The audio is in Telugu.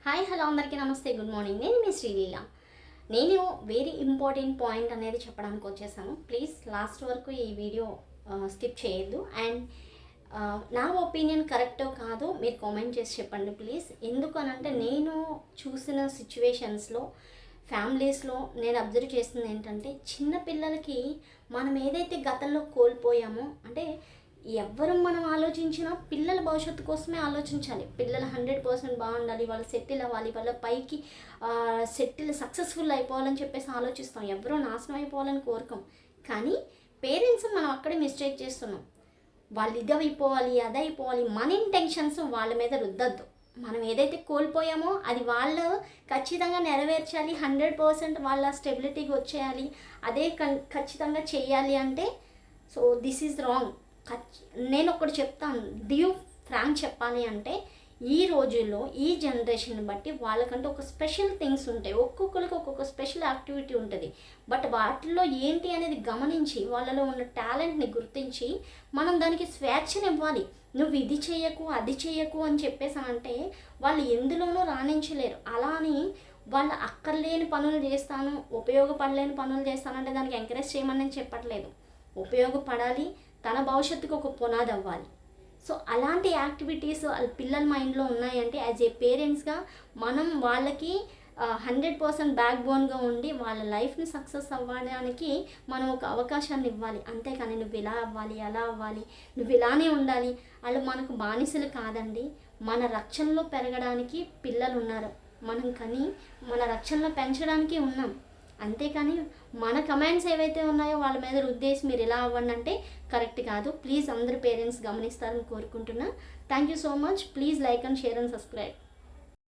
హాయ్ హలో అందరికీ నమస్తే, గుడ్ మార్నింగ్. నేను మీ శ్రీలీల. నేను వెరీ ఇంపార్టెంట్ పాయింట్ అనేది చెప్పడానికి వచ్చేసాను. ప్లీజ్ లాస్ట్ వరకు ఈ వీడియో స్కిప్ చేయొద్దు. అండ్ నా ఒపీనియన్ కరెక్టో కాదో మీరు కామెంట్ చేసి చెప్పండి ప్లీజ్. ఎందుకనంటే నేను చూసిన సిచ్యువేషన్స్లో ఫ్యామిలీస్లో నేను అబ్జర్వ్ చేస్తుంది ఏంటంటే, చిన్న పిల్లలకి మనం ఏదైతే గతంలో కోల్పోయామో, అంటే ఎవ్వరు మనం ఆలోచించినా పిల్లల భవిష్యత్తు కోసమే ఆలోచించాలి. పిల్లలు 100% బాగుండాలి, వాళ్ళు సెటిల్ అవ్వాలి, వాళ్ళ పైకి సెటిల్ సక్సెస్ఫుల్ అయిపోవాలని చెప్పేసి ఆలోచిస్తాం. ఎవరో నాశనం అయిపోవాలని కోరుకోం. కానీ పేరెంట్స్ మనం అక్కడే మిస్టేక్ చేస్తున్నాం. వాళ్ళు ఇది అయిపోవాలి, అది అయిపోవాలి, మన ఇంటెన్షన్స్ వాళ్ళ మీద రుద్దద్దు. మనం ఏదైతే కోల్పోయామో అది వాళ్ళు ఖచ్చితంగా నెరవేర్చాలి, 100% వాళ్ళ స్టెబిలిటీకి వచ్చేయాలి, అదే ఖచ్చితంగా చేయాలి అంటే సో దిస్ ఈజ్ రాంగ్. నేను ఒకటి చెప్తాను, ఫ్రాంక్ చెప్పాలి అంటే, ఈ రోజుల్లో ఈ జనరేషన్ బట్టి వాళ్ళకంటే ఒక స్పెషల్ థింగ్స్ ఉంటాయి. ఒక్కొక్కరికి ఒక్కొక్క స్పెషల్ యాక్టివిటీ ఉంటుంది. బట్ వాటిల్లో ఏంటి అనేది గమనించి వాళ్ళలో ఉన్న టాలెంట్ని గుర్తించి మనం దానికి స్వేచ్ఛనివ్వాలి. నువ్వు ఇది చేయకు, అది చేయకు అని చెప్పేసానంటే వాళ్ళు ఎందులోనూ రాణించలేరు. అలా అని వాళ్ళు అక్కర్లేని పనులు చేస్తాను, ఉపయోగపడలేని పనులు చేస్తానంటే దానికి ఎంకరేజ్ చేయమని నేను చెప్పట్లేదు. ఉపయోగపడాలి, తన భవిష్యత్తుకు ఒక పునాది అవ్వాలి. సో అలాంటి యాక్టివిటీస్ వాళ్ళ పిల్లల మైండ్లో ఉన్నాయంటే యాజ్ ఏ పేరెంట్స్గా మనం వాళ్ళకి 100% బ్యాక్ బోన్గా ఉండి వాళ్ళ లైఫ్ని సక్సెస్ అవ్వడానికి మనం ఒక అవకాశాన్ని ఇవ్వాలి. అంతేకాని నువ్వు ఇలా అవ్వాలి, అలా అవ్వాలి, నువ్వు ఇలానే ఉండాలి, వాళ్ళు మనకు బానిసలు కాదండి. మన రక్షణలో పెరగడానికి పిల్లలు ఉన్నారు, మనం కానీ మన రక్షణలో పెంచడానికి ఉన్నాం. అంతేకాని మన కమెంట్స్ ఏవైతే ఉన్నాయో వాళ్ళ మీద రుద్దేసి మీరు ఇలా అవ్వండి అంటే కరెక్ట్ కాదు. ప్లీజ్ అందరు పేరెంట్స్ గమనిస్తారని కోరుకుంటున్నా. Thank you so much. Please like and share and subscribe.